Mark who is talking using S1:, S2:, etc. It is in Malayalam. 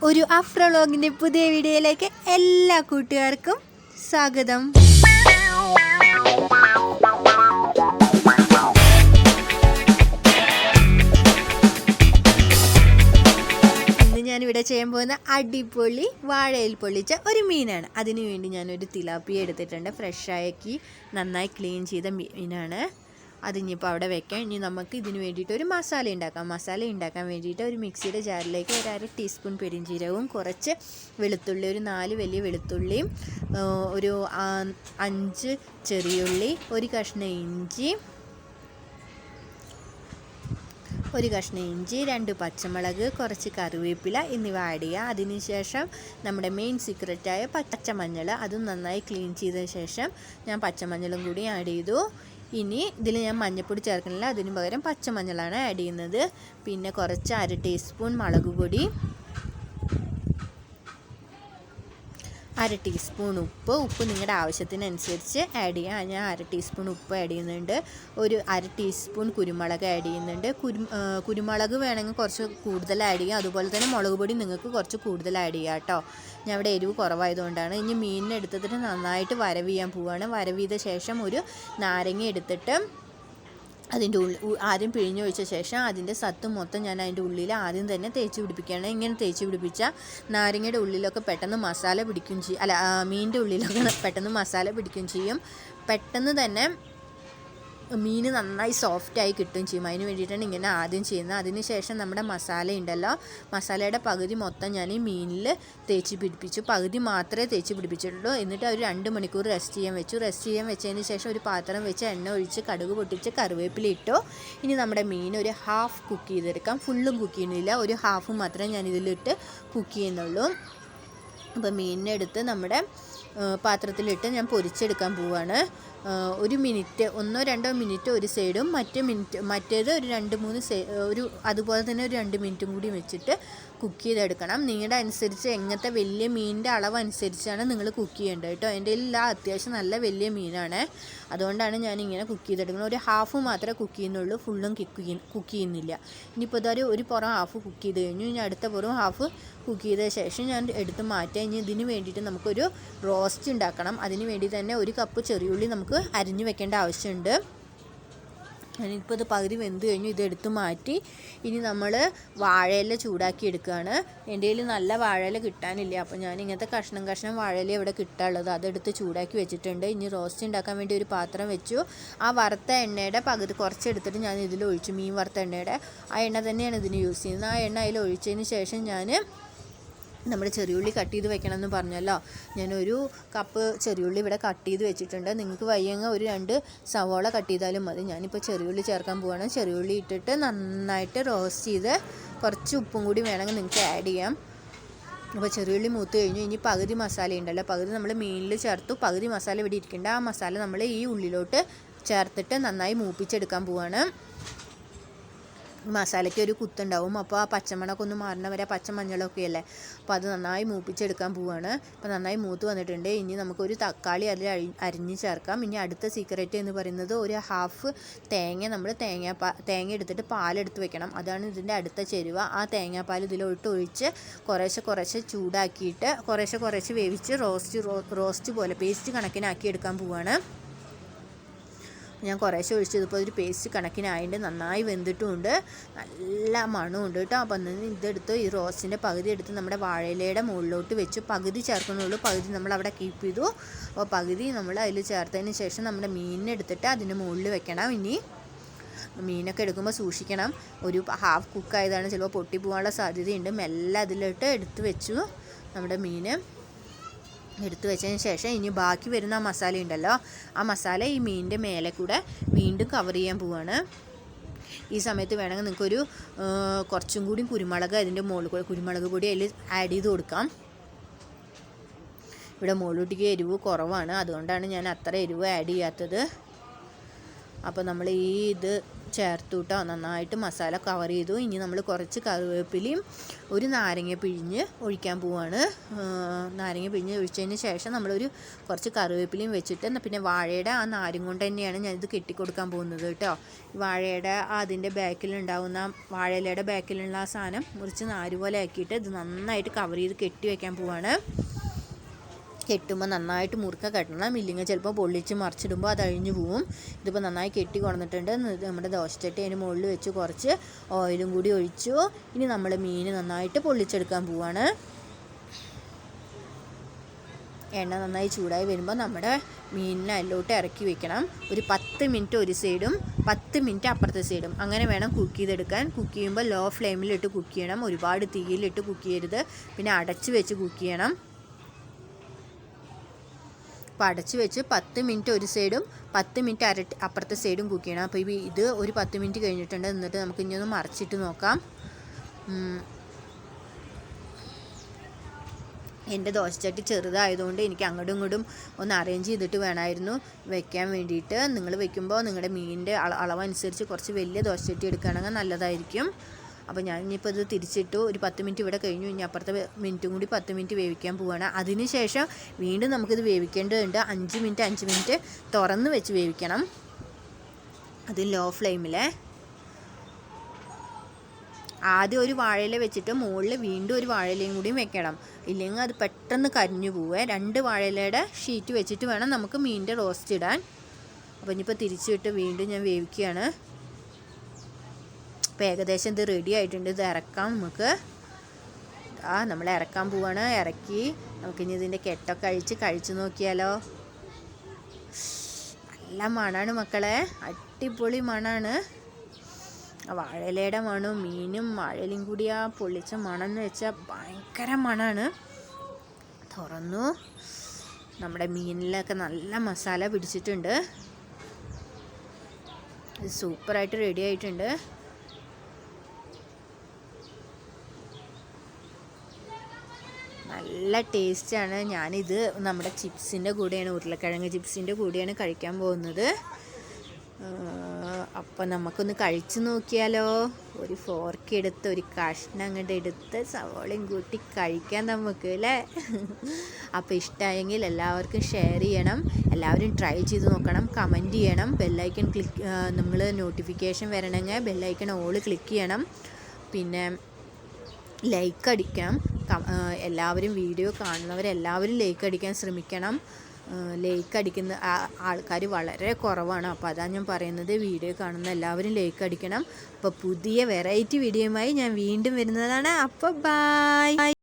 S1: ഒരു ആഫ്രോ വ്ലോഗിൻ്റെ പുതിയ വീഡിയോയിലേക്ക് എല്ലാ കൂട്ടുകാർക്കും സ്വാഗതം. ഇന്ന് ഞാനിവിടെ ചെയ്യാൻ പോകുന്ന അടിപൊളി വാഴയിൽ പൊള്ളിച്ച ഒരു മീനാണ്. അതിനു വേണ്ടി ഞാനൊരു തിലാപ്പിയ എടുത്തിട്ടുണ്ട്. ഫ്രഷാക്കി നന്നായി ക്ലീൻ ചെയ്ത മീനാണ്. അതിനിപ്പോൾ അവിടെ വെക്കാം. ഇനി നമുക്ക് ഇതിന് വേണ്ടിയിട്ട് ഒരു മസാല ഉണ്ടാക്കാം. മസാല ഉണ്ടാക്കാൻ വേണ്ടിയിട്ട് ഒരു മിക്സിയുടെ ജാറിലേക്ക് ഒരു 1/2 ടീസ്പൂൺ പെരിഞ്ചീരകവും, കുറച്ച് വെളുത്തുള്ളി, ഒരു 4 വലിയ വെളുത്തുള്ളിയും, ഒരു 5 ചെറിയുള്ളി, ഒരു കഷ്ണം ഇഞ്ചി, 2 പച്ചമുളക്, കുറച്ച് കറിവേപ്പില എന്നിവ ആഡ് ചെയ്യുക. അതിനുശേഷം നമ്മുടെ മെയിൻ സീക്രറ്റായ പച്ചമഞ്ഞൾ അതും നന്നായി ക്ലീൻ ചെയ്ത ശേഷം ഞാൻ പച്ചമഞ്ഞളും കൂടി ആഡ് ചെയ്തു. ഇനി ഇതിൽ ഞാൻ മഞ്ഞൾപ്പൊടി ചേർക്കുന്നില്ല, അതിന് പകരം പച്ചമഞ്ഞളാണ് ആഡ് ചെയ്യുന്നത്. പിന്നെ കുറച്ച് 1/2 ടീസ്പൂൺ മുളക് പൊടി, 1/2 ടീസ്പൂൺ ഉപ്പ് നിങ്ങളുടെ ആവശ്യത്തിനനുസരിച്ച് ആഡ് ചെയ്യുക. ഞാൻ 1/2 ടീസ്പൂൺ ഉപ്പ് ആഡ് ചെയ്യുന്നുണ്ട്. ഒരു 1/2 ടീസ്പൂൺ കുരുമുളക് ആഡ് ചെയ്യുന്നുണ്ട്. കുരുമുളക് വേണമെങ്കിൽ കുറച്ച് കൂടുതൽ ആഡ് ചെയ്യുക. അതുപോലെ തന്നെ മുളക് പൊടി നിങ്ങൾക്ക് കുറച്ച് കൂടുതൽ ആഡ് ചെയ്യുക കേട്ടോ. ഞാൻ ഇവിടെ എരിവ് കുറവായതുകൊണ്ടാണ്. ഇനി മീനിനെടുത്തിട്ട് നന്നായിട്ട് വരവ് ചെയ്യാൻ പോവുകയാണ്. വരവ് ചെയ്ത ശേഷം ഒരു നാരങ്ങ എടുത്തിട്ട് അതിൻ്റെ ആദ്യം പിഴിഞ്ഞൊഴിച്ച ശേഷം അതിൻ്റെ സത്ത് മൊത്തം ഞാൻ അതിൻ്റെ ഉള്ളിൽ ആദ്യം തന്നെ തേച്ച് പിടിപ്പിക്കുകയാണ്. ഇങ്ങനെ തേച്ച് പിടിപ്പിച്ചാൽ നാരങ്ങയുടെ ഉള്ളിലൊക്കെ പെട്ടെന്ന് മസാല പിടിക്കുകയും ചെയ്യും. മീനിൻ്റെ ഉള്ളിലൊക്കെ പെട്ടെന്ന് മസാല പിടിക്കുകയും ചെയ്യും. പെട്ടെന്ന് തന്നെ മീൻ നന്നായി സോഫ്റ്റായി കിട്ടുകയും ചെയ്യും. അതിന് വേണ്ടിയിട്ടാണ് ഇങ്ങനെ ആദ്യം ചെയ്യുന്നത്. അതിന് ശേഷം നമ്മുടെ മസാല ഉണ്ടല്ലോ, മസാലയുടെ പകുതി മൊത്തം ഞാൻ ഈ മീനിൽ തേച്ച് പിടിപ്പിച്ചു. പകുതി മാത്രമേ തേച്ച് പിടിപ്പിച്ചിട്ടുള്ളൂ. എന്നിട്ട് ഒരു 2 മണിക്കൂർ റെസ്റ്റ് ചെയ്യാൻ വെച്ചു. റെസ്റ്റ് ചെയ്യാൻ വെച്ചതിന് ശേഷം ഒരു പാത്രം വെച്ച് എണ്ണ ഒഴിച്ച് കടുക് പൊട്ടിച്ച് കറിവേപ്പില ഇട്ടു. ഇനി നമ്മുടെ മീൻ ഒരു ഹാഫ് കുക്ക് ചെയ്തെടുക്കാം. ഫുള്ളും കുക്ക് ചെയ്യുന്നില്ല, ഒരു ഹാഫ് മാത്രമേ ഞാൻ ഇതിലിട്ട് കുക്ക് ചെയ്യുന്നുള്ളൂ. അപ്പോൾ മീനിനെടുത്ത് നമ്മുടെ പാത്രത്തിലിട്ട് ഞാൻ പൊരിച്ചെടുക്കാൻ പോവുകയാണ്. 1 മിനിറ്റ് 1-2 മിനിറ്റ് ഒരു സൈഡും മറ്റേത് ഒരു 2-3 അതുപോലെ തന്നെ ഒരു 2 മിനിറ്റും കൂടി വെച്ചിട്ട് കുക്ക് ചെയ്തെടുക്കണം. നിങ്ങളുടെ അനുസരിച്ച് എങ്ങനത്തെ വലിയ മീനിൻ്റെ അളവ് അനുസരിച്ചാണ് നിങ്ങൾ കുക്ക് ചെയ്യേണ്ടത് കേട്ടോ. എൻ്റെ കയ്യിൽ അത്യാവശ്യം നല്ല വലിയ മീനാണ്, അതുകൊണ്ടാണ് ഞാൻ ഇങ്ങനെ കുക്ക് ചെയ്തെടുക്കുന്നത്. ഒരു ഹാഫ് മാത്രമേ കുക്ക് ചെയ്യുന്നുള്ളൂ, ഫുള്ളും കുക്ക് ചെയ്യുന്നില്ല. ഇനിയിപ്പോൾ ഇതൊരു പുറം ഹാഫ് കുക്ക് ചെയ്ത് കഴിഞ്ഞു. ഇനി അടുത്ത പുറം ഹാഫ് കുക്ക് ചെയ്ത ശേഷം ഞാൻ എടുത്ത് മാറ്റാം. ഇനി ഇതിന് വേണ്ടിയിട്ട് നമുക്കൊരു റോസ്റ്റ് ഉണ്ടാക്കണം. അതിന് വേണ്ടി തന്നെ 1 കപ്പ് ചെറിയുള്ളി നമുക്ക് അരിഞ്ഞു വെക്കേണ്ട ആവശ്യമുണ്ട്. ഞാനിപ്പോൾ ഇത് പകുതി വെന്ത് കഴിഞ്ഞു. ഇതെടുത്ത് മാറ്റി ഇനി നമ്മൾ വാഴയില ചൂടാക്കി എടുക്കുകയാണ്. എൻ്റെ കയ്യിൽ നല്ല വാഴയില കിട്ടാനില്ല, അപ്പോൾ ഞാൻ ഇങ്ങനത്തെ കഷ്ണം വാഴയില ഇവിടെ കിട്ടാനുള്ളത് അതെടുത്ത് ചൂടാക്കി വെച്ചിട്ടുണ്ട്. ഇനി റോസ്റ്റ് ഉണ്ടാക്കാൻ വേണ്ടി ഒരു പാത്രം വെച്ചു. ആ വറുത്ത എണ്ണയുടെ പകുതി കുറച്ചെടുത്തിട്ട് ഞാൻ ഇതിൽ ഒഴിച്ചു. മീൻ വറുത്ത എണ്ണയുടെ ആ എണ്ണ തന്നെയാണ് ഇതിന് യൂസ് ചെയ്യുന്നത്. ആ എണ്ണ അതിൽ ഒഴിച്ചതിന് ശേഷം ഞാൻ നമ്മുടെ ചെറിയുള്ളി കട്ട് ചെയ്ത് വെക്കണം എന്ന് പറഞ്ഞല്ലോ, ഞാനൊരു കപ്പ് ചെറിയുള്ളി ഇവിടെ കട്ട് ചെയ്ത് വെച്ചിട്ടുണ്ട്. നിങ്ങൾക്ക് വയ്യെങ്കിൽ ഒരു 2 സവോള കട്ട് ചെയ്താലും മതി. ഞാനിപ്പോൾ ചെറിയുള്ളി ചേർക്കാൻ പോവുകയാണ്. ചെറിയുള്ളി ഇട്ടിട്ട് നന്നായിട്ട് റോസ്റ്റ് ചെയ്ത് കുറച്ച് ഉപ്പും കൂടി വേണമെങ്കിൽ നിങ്ങൾക്ക് ആഡ് ചെയ്യാം. അപ്പോൾ ചെറിയുള്ളി മൂത്ത് കഴിഞ്ഞു. ഇനി പകുതി മസാല ഉണ്ടല്ലോ, പകുതി നമ്മൾ മീനിൽ ചേർത്തു, പകുതി മസാല ഇവിടെ ഇരിക്കേണ്ട. ആ മസാല നമ്മൾ ഈ ഉള്ളിലോട്ട് ചേർത്തിട്ട് നന്നായി മൂപ്പിച്ചെടുക്കാൻ പോവുകയാണ്. മസാലയ്ക്ക് ഒരു കുത്തുണ്ടാവും, അപ്പോൾ ആ പച്ചമണമൊക്കെ ഒന്ന് മാറണ വരെ, പച്ചമഞ്ഞളൊക്കെ അല്ലേ, അപ്പോൾ അത് നന്നായി മൂപ്പിച്ചെടുക്കാൻ പോവുകയാണ്. അപ്പോൾ നന്നായി മൂത്ത് വന്നിട്ടുണ്ട്. ഇനി നമുക്കൊരു തക്കാളി അതിൽ അരിഞ്ഞ് ചേർക്കാം. ഇനി അടുത്ത സീക്രറ്റ് എന്ന് പറയുന്നത് ഒരു ഹാഫ് തേങ്ങ നമ്മൾ തേങ്ങ എടുത്തിട്ട് പാലെടുത്ത് വെക്കണം. അതാണ് ഇതിൻ്റെ അടുത്ത ചേരുവ. ആ തേങ്ങാപ്പാൽ ഇതിലോട്ട് ഒഴിച്ച് കുറേശ്ശെ ചൂടാക്കിയിട്ട് കുറേശ്ശെ വേവിച്ച് റോസ്റ്റ് പോലെ പേസ്റ്റ് കണക്കിനാക്കി എടുക്കാൻ പോവുകയാണ്. ഞാൻ കുറേശ്ശെ ഒഴിച്ചതിപ്പോൾ ഒരു പേസ്റ്റ് കണക്കിനായിട്ട് നന്നായി വെന്തിട്ടുമുണ്ട്, നല്ല മണമുണ്ട് കേട്ടോ. അപ്പം ഇതെടുത്ത് ഈ റോസ്റ്റിൻ്റെ പകുതി എടുത്ത് നമ്മുടെ വാഴയിലയുടെ മുകളിലോട്ട് വെച്ച് പകുതി ചേർക്കുന്നുള്ളൂ, പകുതി നമ്മൾ അവിടെ കീപ്പ് ചെയ്തു. അപ്പോൾ പകുതി നമ്മൾ അതിൽ ചേർത്തതിന് ശേഷം നമ്മുടെ മീനിനെടുത്തിട്ട് അതിൻ്റെ മുകളിൽ വെക്കണം. ഇനി മീനൊക്കെ എടുക്കുമ്പോൾ സൂക്ഷിക്കണം, ഒരു ഹാഫ് കുക്കായതാണ്, ചിലപ്പോൾ പൊട്ടിപ്പോകാനുള്ള സാധ്യതയുണ്ട്. മെല്ലെ അതിലോട്ട് എടുത്ത് വെച്ചു. നമ്മുടെ മീൻ എടുത്തു വെച്ചതിന് ശേഷം ഇനി ബാക്കി വരുന്ന ആ മസാല ഉണ്ടല്ലോ, ആ മസാല ഈ മീനിൻ്റെ മേലെ കൂടെ വീണ്ടും കവർ ചെയ്യാൻ പോവുകയാണ്. ഈ സമയത്ത് വേണമെങ്കിൽ നിങ്ങൾക്കൊരു കുറച്ചും കൂടി കുരുമുളക് അതിൻ്റെ മുകളിൽ കൂടെ കുരുമുളക് പൊടി അതിൽ ആഡ് ചെയ്ത് കൊടുക്കാം. ഇവിടെ മുകളിലോട്ടേക്ക് എരിവ് കുറവാണ്, അതുകൊണ്ടാണ് ഞാൻ അത്ര എരിവ് ആഡ് ചെയ്യാത്തത്. അപ്പോൾ നമ്മൾ ഇത് ചേർത്തു കേട്ടോ. നന്നായിട്ട് മസാല കവർ ചെയ്തു. ഇനി നമ്മൾ കുറച്ച് കറിവേപ്പിലയും ഒരു നാരങ്ങ പിഴിഞ്ഞ് ഒഴിക്കാൻ പോവാണ്. നാരങ്ങ പിഴിഞ്ഞ് ഒഴിച്ചതിന് ശേഷം നമ്മളൊരു കുറച്ച് കറിവേപ്പിലയും വെച്ചിട്ട് പിന്നെ വാഴയുടെ ആ നാരും കൊണ്ട് തന്നെയാണ് ഞാനിത് കെട്ടിക്കൊടുക്കാൻ പോകുന്നത് കേട്ടോ. വാഴയുടെ അതിൻ്റെ ബാക്കിലുണ്ടാവുന്ന വാഴയിലയുടെ ബാക്കിലുള്ള ആ സാധനം മുറിച്ച് നാര് പോലെ ആക്കിയിട്ട് ഇത് നന്നായിട്ട് കവർ ചെയ്ത് കെട്ടി വയ്ക്കാൻ പോവാണ്. കെട്ടുമ്പോൾ നന്നായിട്ട് മുറുക്ക കെട്ടണം, ഇല്ലെങ്കിൽ ചിലപ്പോൾ പൊള്ളിച്ച് മറിച്ചിടുമ്പോൾ അത് അഴിഞ്ഞു പോവും. ഇതിപ്പോൾ നന്നായി കെട്ടി കൊണ്ടുവന്നിട്ടുണ്ട്. നമ്മുടെ ദോശച്ചട്ടി അതിന് മുകളിൽ വെച്ച് കുറച്ച് ഓയിലും കൂടി ഒഴിച്ചു. ഇനി നമ്മൾ മീൻ നന്നായിട്ട് പൊള്ളിച്ചെടുക്കാൻ പോവാണ്. എണ്ണ നന്നായി ചൂടായി വരുമ്പോൾ നമ്മുടെ മീനിനെ അതിലോട്ട് ഇറക്കി വെക്കണം. ഒരു 10 മിനിറ്റ് ഒരു സൈഡും 10 മിനിറ്റ് അപ്പുറത്തെ സൈഡും അങ്ങനെ വേണം കുക്ക് ചെയ്തെടുക്കാൻ. കുക്ക് ചെയ്യുമ്പോൾ ലോ ഫ്ലെയിമിലിട്ട് കുക്ക് ചെയ്യണം, ഒരുപാട് തീയിലിട്ട് കുക്ക് ചെയ്യരുത്. പിന്നെ അടച്ച് വെച്ച് കുക്ക് ചെയ്യണം. അപ്പോൾ അടച്ച് വെച്ച് 10 മിനിറ്റ് ഒരു സൈഡും 10 മിനിറ്റ് അപ്പുറത്തെ സൈഡും കുക്ക് ചെയ്യണം. അപ്പോൾ ഇത് ഒരു 10 മിനിറ്റ് കഴിഞ്ഞിട്ടുണ്ട്. എന്നിട്ട് നമുക്ക് ഇനി ഒന്ന് മറിച്ചിട്ട് നോക്കാം. എൻ്റെ ദോശച്ചട്ടി ചെറുതായതുകൊണ്ട് എനിക്ക് അങ്ങോട്ടും ഇങ്ങോട്ടും ഒന്ന് അറേഞ്ച് ചെയ്തിട്ട് വേണമായിരുന്നു വെക്കാൻ വേണ്ടിയിട്ട്. നിങ്ങൾ വെക്കുമ്പോൾ നിങ്ങളുടെ മീനിൻ്റെ അളവനുസരിച്ച് കുറച്ച് വലിയ ദോശച്ചട്ടി എടുക്കുകയാണെങ്കിൽ നല്ലതായിരിക്കും. അപ്പോൾ ഞാൻ ഇനിയിപ്പോൾ ഇത് തിരിച്ചിട്ടു. ഒരു 10 മിനിറ്റ് ഇവിടെ കഴിഞ്ഞു. ഇനി അപ്പുറത്തെ മിനിറ്റും കൂടി 10 മിനിറ്റ് വേവിക്കാൻ പോവുകയാണ്. അതിന് ശേഷം വീണ്ടും നമുക്കിത് വേവിക്കേണ്ടതുണ്ട്. 5 മിനിറ്റ് തുറന്ന് വെച്ച് വേവിക്കണം. അത് ലോ ഫ്ലെയിമിലെ. ആദ്യം ഒരു വാഴയില വെച്ചിട്ട് മുകളിൽ വീണ്ടും ഒരു വാഴയിലയും കൂടിയും വെക്കണം, ഇല്ലെങ്കിൽ അത് പെട്ടെന്ന് കരിഞ്ഞു പോവേ. 2 വാഴയിലയുടെ ഷീറ്റ് വെച്ചിട്ട് വേണം നമുക്ക് മീനിൻ്റെ റോസ്റ്റ് ഇടാൻ. അപ്പോൾ ഇനിയിപ്പോൾ തിരിച്ചിട്ട് വീണ്ടും ഞാൻ വേവിക്കുകയാണ്. അപ്പോൾ ഏകദേശം ഇത് റെഡി ആയിട്ടുണ്ട്. ഇത് ഇറക്കാം നമുക്ക്. നമ്മൾ ഇറക്കാൻ പോവാണ്. ഇറക്കി നമുക്കിനി ഇതിൻ്റെ കെട്ടൊക്കെ കഴിച്ച് നോക്കിയാലോ. നല്ല മണമാണ് മക്കളെ, അടിപൊളി മണമാണ്. വാഴയിലയുടെ മണവും മീനും വാഴയിലും കൂടി ആ പൊള്ളിച്ച മണം എന്ന് വെച്ചാൽ ഭയങ്കര മണമാണ്. തുറന്നു. നമ്മുടെ മീനിലൊക്കെ നല്ല മസാല പിടിച്ചിട്ടുണ്ട്. ഇത് സൂപ്പറായിട്ട് റെഡി ആയിട്ടുണ്ട്. നല്ല ടേസ്റ്റാണ്. ഞാനിത് നമ്മുടെ ചിപ്സിൻ്റെ കൂടെയാണ്, ഉരുളക്കിഴങ്ങ് ചിപ്സിൻ്റെ കൂടെയാണ് കഴിക്കാൻ പോകുന്നത്. അപ്പം നമുക്കൊന്ന് കഴിച്ച് നോക്കിയാലോ. ഒരു ഫോർക്ക് എടുത്ത് ഒരു കഷ്ണം അങ്ങോട്ട് എടുത്ത് സവോളയും കൂട്ടി കഴിക്കാൻ നമുക്ക് അല്ലേ. അപ്പോൾ ഇഷ്ടമായെങ്കിൽ എല്ലാവർക്കും ഷെയർ ചെയ്യണം, എല്ലാവരും ട്രൈ ചെയ്ത് നോക്കണം, കമൻറ്റ് ചെയ്യണം. ബെല്ലൈക്കൺ നമ്മൾ നോട്ടിഫിക്കേഷൻ വരണമെങ്കിൽ ബെല്ലൈക്കൺ ഓൾ ക്ലിക്ക് ചെയ്യണം. പിന്നെ ലൈക്ക് അടിക്കാം. എല്ലാവരും വീഡിയോ കാണുന്നവരെല്ലാവരും ലൈക്ക് അടിക്കാൻ ശ്രമിക്കണം. ലൈക്ക് അടിക്കുന്ന ആൾക്കാർ വളരെ കുറവാണ്. അപ്പോൾ അതാണ് ഞാൻ പറയുന്നത്, വീഡിയോ കാണുന്ന എല്ലാവരും ലൈക്ക് അടിക്കണം. അപ്പോൾ പുതിയ വെറൈറ്റി വീഡിയോയുമായി ഞാൻ വീണ്ടും വരുന്നതാണ്. അപ്പോൾ ബൈ.